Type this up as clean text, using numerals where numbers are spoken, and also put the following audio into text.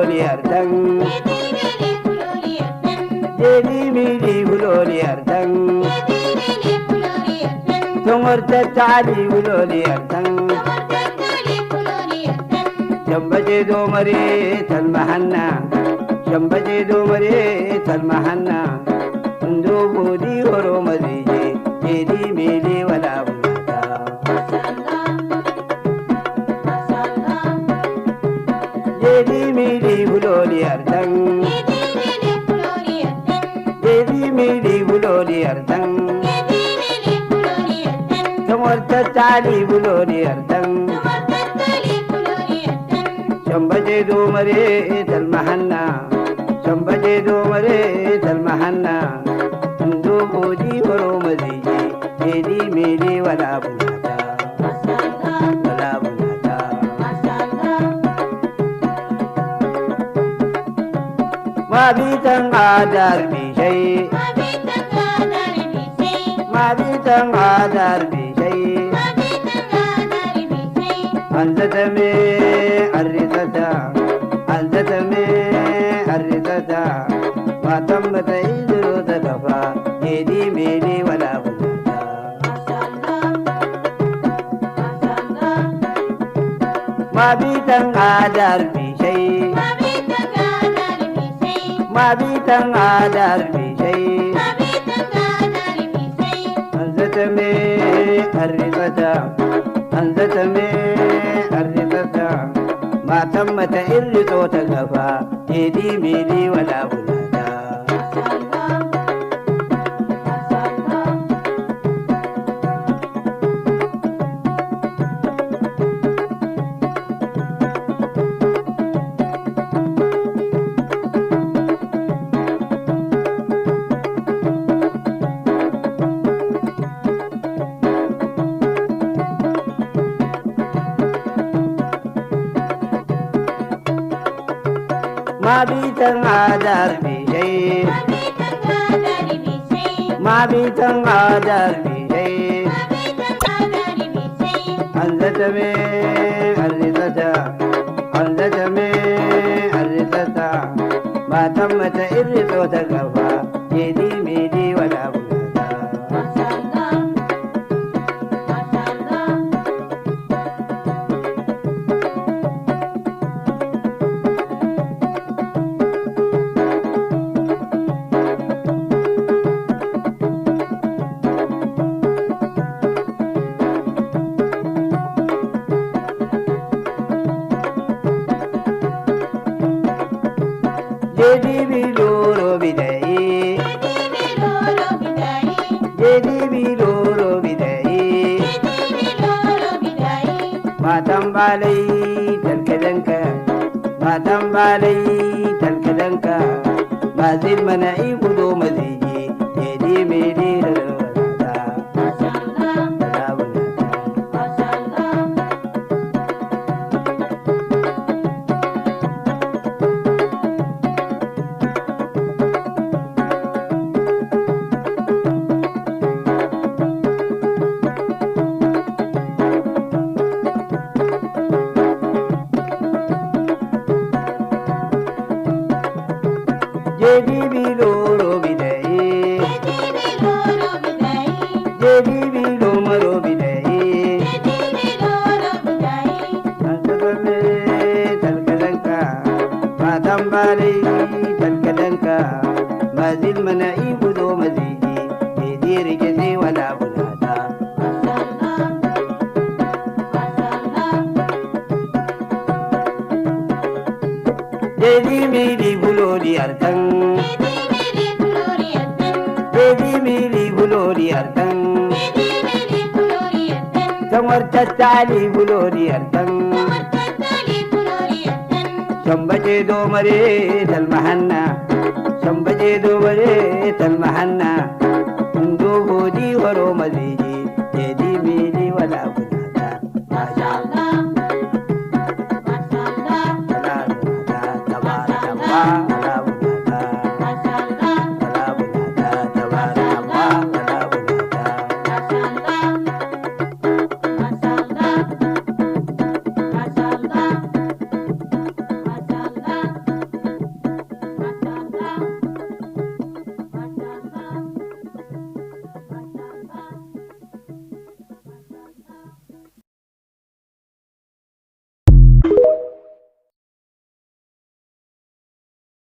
huloliyartan jeli mili huloliyartan tumurta tali huloliyartan shambaje domare talmahanna shambaje domare talmahanna ndo bodi horo mazije jeli mili wala bulata jeli mili huloliyartan jeli mili huloliyartan tumurta tali huloliyartan shambaje domare talmahanna shambaje domare talmahanna ndo bodi horo mazije jeli mili wala bulata wala bulata mabitan adar bishai mabitan adar bishai anzatame arritata anzatame arritata matam bataidu takafa jeli mili wala bulata mabitan adar bishai mabitan adar bishai anzatame arritata anzatame arritata matam bataidu takafa jeli mili wala bulata mabitan adar bishai mabitan adar bishai anzatame arritata anzatame arritata matam bataidu takafa jeli mili wala bulata jeli biloro bidai jeli biloro bidai matam balai talkadanka matam balai talkadanka bazil mana ibudo mazije jeli mili wala jeli biloro bidai jeli bilomaro bidai anzatame talkadanka matam balai talkadanka mazil mana ibudo mazije jeli rigeze wala bulata jeli mili huloliyartan jeli mili huloliyartan tumurta tali huloliyartan shambaje domare talmahanna shambaje domare talmahanna ndo bodi horo mazije jeli mili wala bulata mashallah mashallah tabaraka